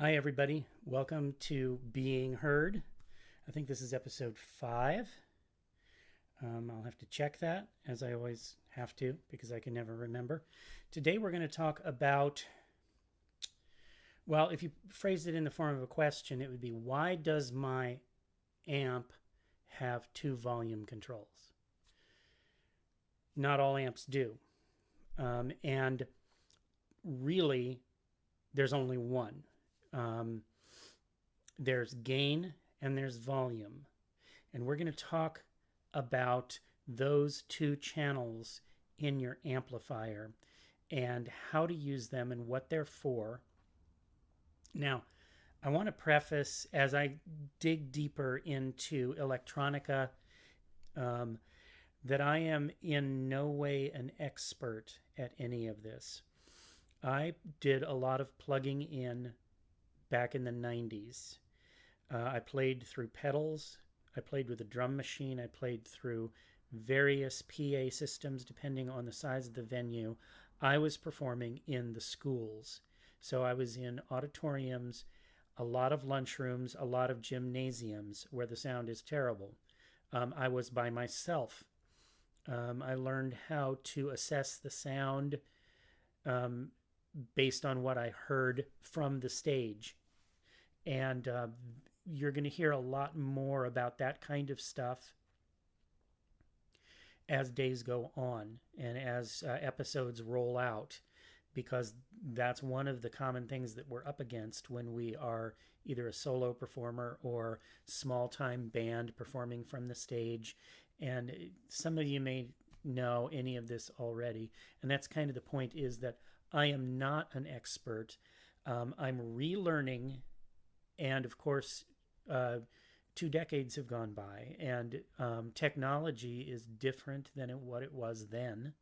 Hi, everybody. Welcome to Being Heard. I think this is episode 5. I'll have to check that, as I always have to, because I can never remember. Today, we're going to talk about, well, if you phrased it in the form of a question, it would be, why does my amp have two volume controls? Not all amps do. And really, there's only one. There's gain and there's volume. And we're going to talk about those two channels in your amplifier and how to use them and what they're for. Now, I want to preface as I dig deeper into electronica that I am in no way an expert at any of this. I did a lot of plugging in back in the 90s. I played through pedals. I played with a drum machine. I played through various PA systems depending on the size of the venue. I was performing in the schools. So I was in auditoriums, a lot of lunchrooms, a lot of gymnasiums where the sound is terrible. I was by myself. I learned how to assess the sound based on what I heard from the stage. And you're going to hear a lot more about that kind of stuff as days go on and as episodes roll out, because that's one of the common things that we're up against when we are either a solo performer or small time band performing from the stage. And some of you may know any of this already. And that's kind of the point, is that I am not an expert. I'm relearning. And of course, 2 decades have gone by, and technology is different than what it was then.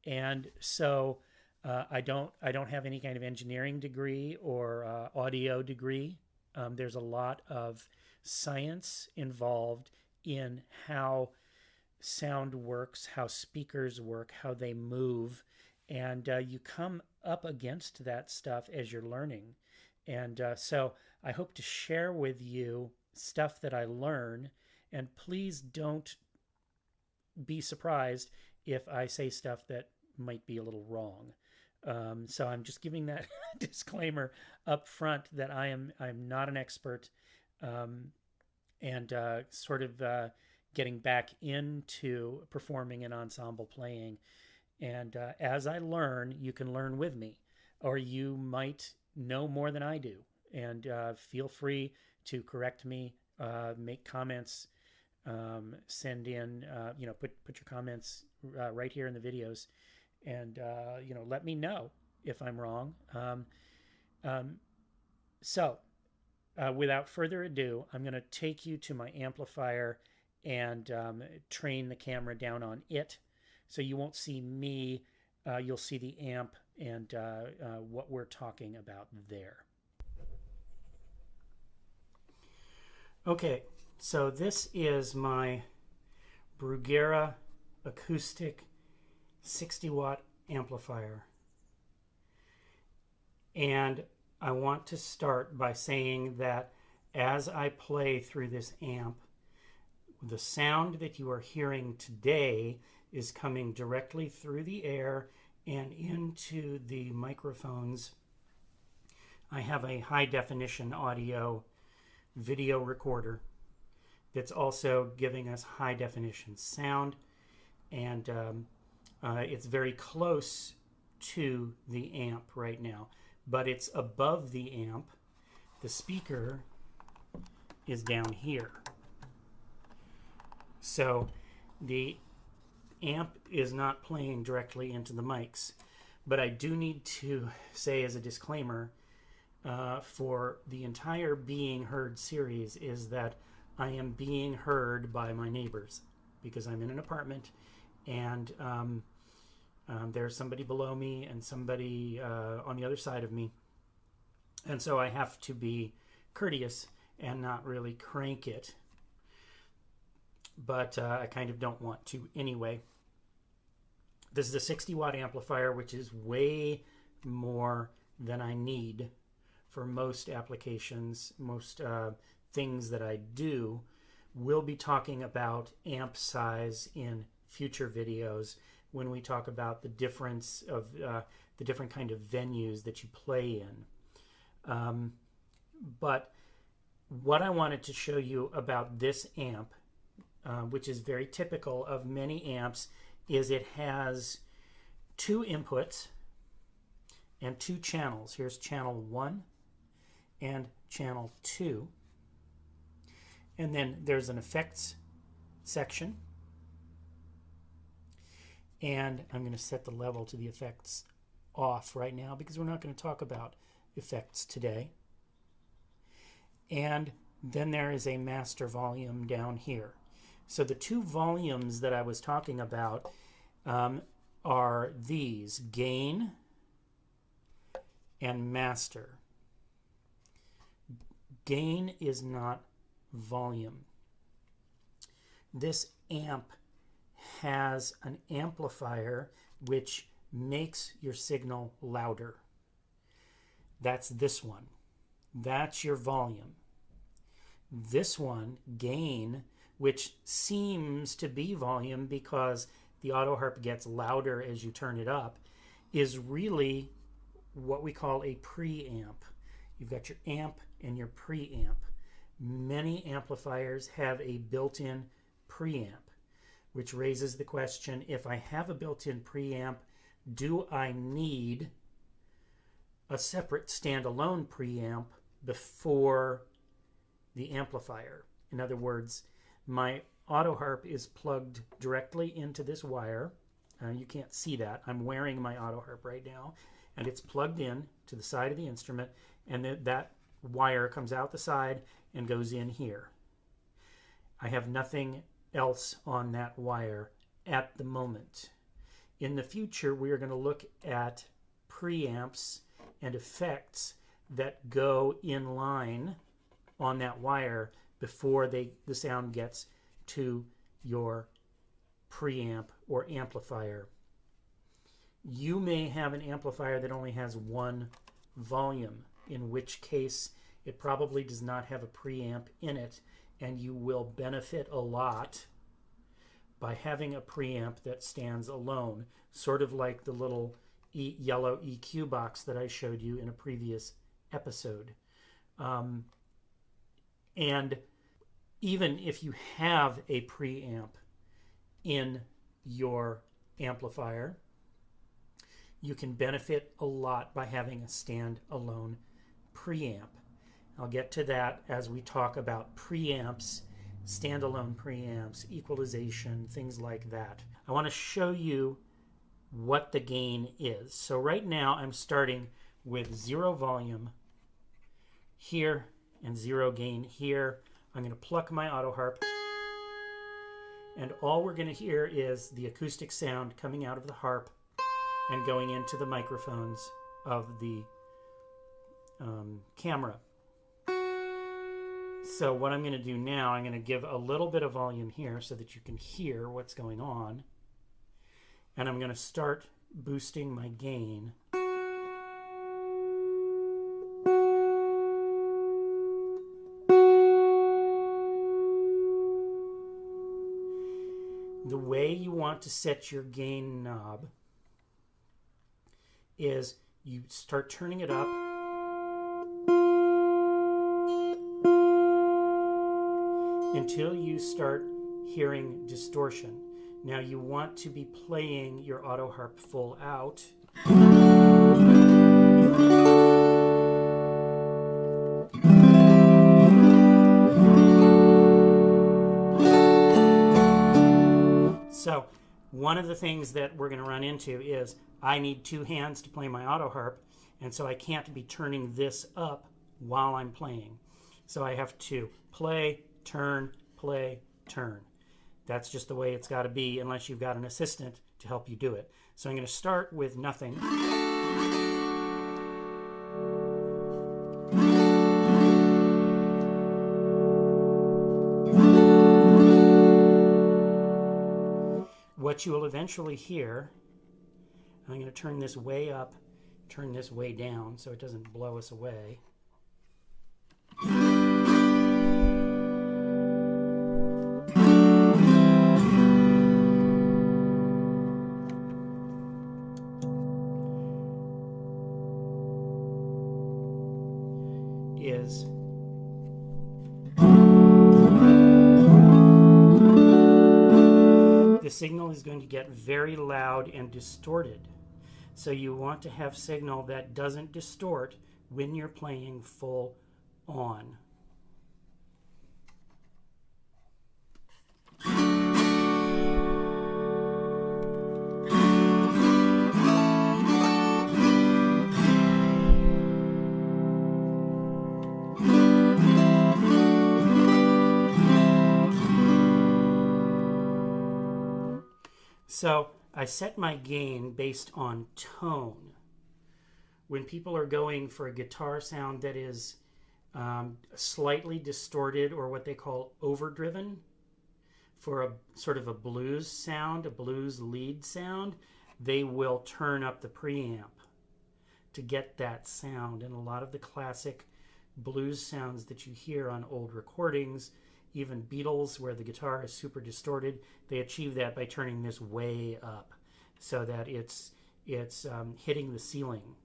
And so I don't have any kind of engineering degree or audio degree. There's a lot of science involved in how sound works, how speakers work, how they move, and you come up against that stuff as you're learning. And so I hope to share with you stuff that I learn. And please don't be surprised if I say stuff that might be a little wrong. So I'm just giving that disclaimer up front that I'm not an expert, and sort of getting back into performing and ensemble playing. And as I learn, you can learn with me, or you might know more than I do. And feel free to correct me, make comments, send in, put your comments right here in the videos, and let me know if I'm wrong. So, without further ado, I'm going to take you to my amplifier and train the camera down on it, so you won't see me. You'll see the amp and what we're talking about there. Okay, so this is my Bruguera acoustic 60-watt amplifier. And I want to start by saying that as I play through this amp, the sound that you are hearing today is coming directly through the air and into the microphones. I have a high definition audio video recorder that's also giving us high definition sound, and it's very close to the amp right now, but it's above the amp. The speaker is down here, so the amp is not playing directly into the mics. But I do need to say as a disclaimer, for the entire Being Heard series, is that I am being heard by my neighbors, because I'm in an apartment, and there's somebody below me and somebody on the other side of me, and so I have to be courteous and not really crank it, but I kind of don't want to anyway. This is a 60-watt amplifier, which is way more than I need for most applications, most things that I do. We'll be talking about amp size in future videos when we talk about the difference of the different kind of venues that you play in. But what I wanted to show you about this amp, which is very typical of many amps, is it has two inputs and two channels. Here's channel 1 and channel 2. And then there's an effects section. And I'm going to set the level to the effects off right now because we're not going to talk about effects today. And then there is a master volume down here. So the two volumes that I was talking about are these, gain and master. Gain is not volume. This amp has an amplifier which makes your signal louder. That's this one. That's your volume. This one, gain, which seems to be volume because the Autoharp gets louder as you turn it up, is really what we call a preamp. You've got your amp and your preamp. Many amplifiers have a built-in preamp, which raises the question, if I have a built-in preamp, do I need a separate standalone preamp before the amplifier? In other words, my Autoharp is plugged directly into this wire. You can't see that. I'm wearing my Autoharp right now, and it's plugged in to the side of the instrument, and that wire comes out the side and goes in here. I have nothing else on that wire at the moment. In the future, we are going to look at preamps and effects that go in line on that wire before the sound gets to your preamp or amplifier. You may have an amplifier that only has one volume, in which case it probably does not have a preamp in it, and you will benefit a lot by having a preamp that stands alone, sort of like the little yellow EQ box that I showed you in a previous episode. And even if you have a preamp in your amplifier, you can benefit a lot by having a standalone preamp. I'll get to that as we talk about preamps, standalone preamps, equalization, things like that. I want to show you what the gain is. So right now I'm starting with 0 volume here and 0 gain here. I'm going to pluck my Autoharp, and all we're going to hear is the acoustic sound coming out of the harp and going into the microphones of the camera. So what I'm going to do now, I'm going to give a little bit of volume here so that you can hear what's going on. And I'm going to start boosting my gain. The way you want to set your gain knob is you start turning it up until you start hearing distortion. Now you want to be playing your Autoharp full out. So one of the things that we're going to run into is I need 2 hands to play my Autoharp, and so I can't be turning this up while I'm playing. So I have to play, turn, play, turn. That's just the way it's got to be unless you've got an assistant to help you do it. So I'm going to start with nothing. What you will eventually hear, I'm going to turn this way up, turn this way down so it doesn't blow us away. is the signal is going to get very loud and distorted. So you want to have signal that doesn't distort when you're playing full on. So I set my gain based on tone. When people are going for a guitar sound that is slightly distorted, or what they call overdriven, for a sort of a blues sound, a blues lead sound, they will turn up the preamp to get that sound. And a lot of the classic blues sounds that you hear on old recordings, even Beatles, where the guitar is super distorted, they achieve that by turning this way up so that it's hitting the ceiling,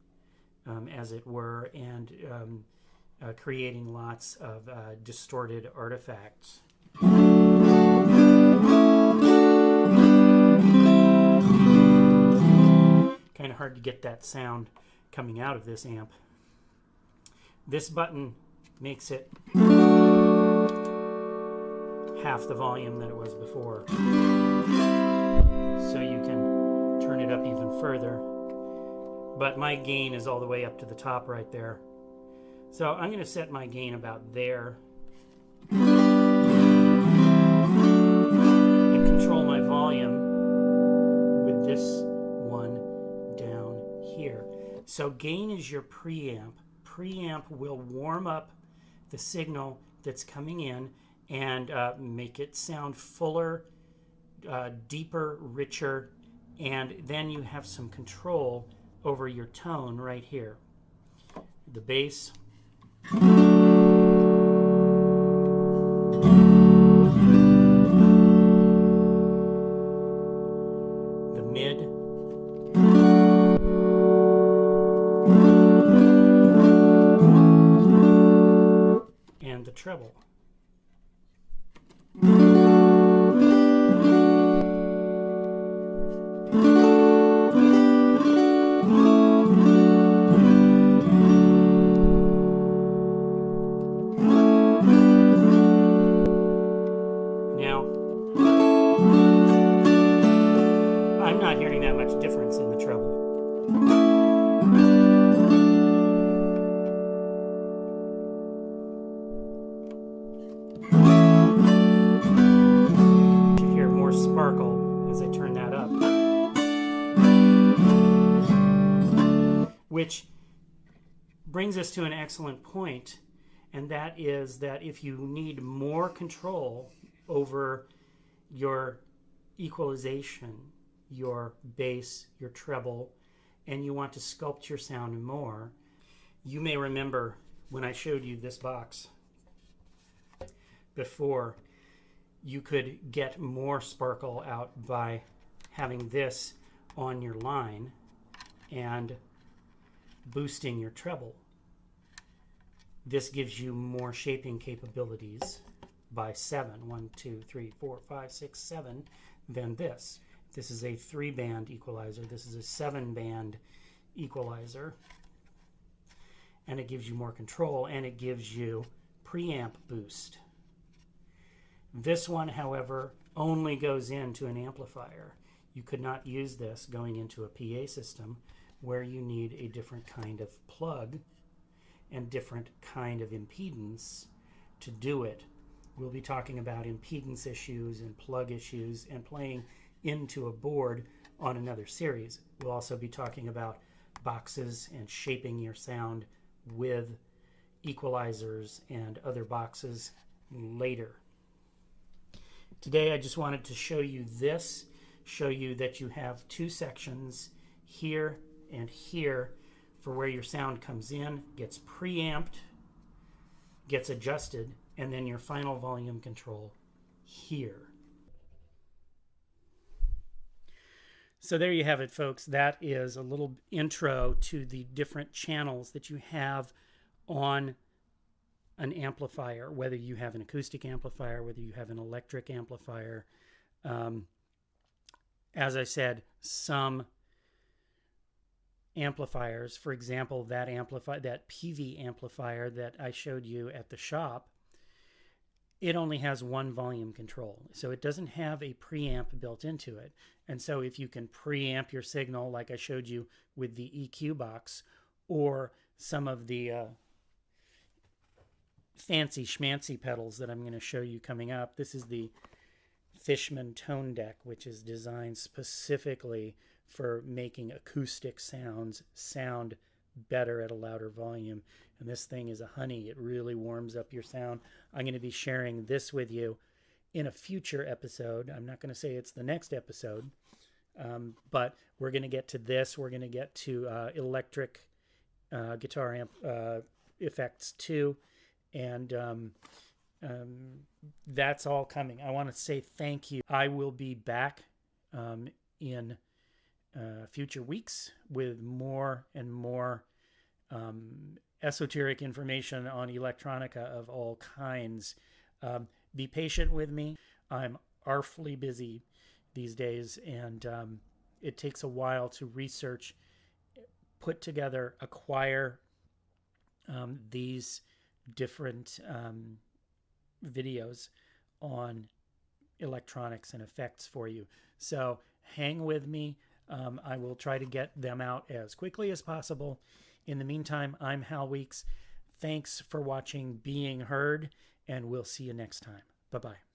as it were, and creating lots of distorted artifacts. Kind of hard to get that sound coming out of this amp. This button makes it half the volume that it was before. So you can turn it up even further. But my gain is all the way up to the top right there. So I'm going to set my gain about there. And control my volume with this one down here. So gain is your preamp. Preamp will warm up the signal that's coming in and make it sound fuller, deeper, richer, and then you have some control over your tone right here. The bass, the mid, and the treble. Now, I'm not hearing that much difference in the treble. Sparkle as I turn that up, which brings us to an excellent point, and that is that if you need more control over your equalization, your bass, your treble, and you want to sculpt your sound more, you may remember when I showed you this box before, you could get more sparkle out by having this on your line and boosting your treble. This gives you more shaping capabilities by 7, 1, 2, 3, 4, 5, 6, 7 than this. This is a 3-band equalizer. This is a 7-band equalizer. And it gives you more control, and it gives you preamp boost. This one, however, only goes into an amplifier. You could not use this going into a PA system where you need a different kind of plug and different kind of impedance to do it. We'll be talking about impedance issues and plug issues and playing into a board on another series. We'll also be talking about boxes and shaping your sound with equalizers and other boxes later. Today I just wanted to show you this, show you that you have two sections here and here for where your sound comes in, gets preamped, gets adjusted, and then your final volume control here. So there you have it, folks. That is a little intro to the different channels that you have on an amplifier, whether you have an acoustic amplifier, whether you have an electric amplifier. As I said, some amplifiers, for example, that PV amplifier that I showed you at the shop, it only has one volume control. So it doesn't have a preamp built into it. And so if you can preamp your signal, like I showed you with the EQ box, or some of the fancy schmancy pedals that I'm going to show you coming up. This is the Fishman Tone Deck, which is designed specifically for making acoustic sounds sound better at a louder volume. And this thing is a honey. It really warms up your sound. I'm going to be sharing this with you in a future episode. I'm not going to say it's the next episode, but we're going to get to this. We're going to get to electric guitar amp effects too. And that's all coming. I want to say thank you. I will be back in future weeks with more and more esoteric information on electronica of all kinds. Be patient with me. I'm awfully busy these days, and it takes a while to research, put together, acquire these different videos on electronics and effects for you. So hang with me. I will try to get them out as quickly as possible. In the meantime, I'm Hal Weeks. Thanks for watching Being Heard, and we'll see you next time. Bye-bye.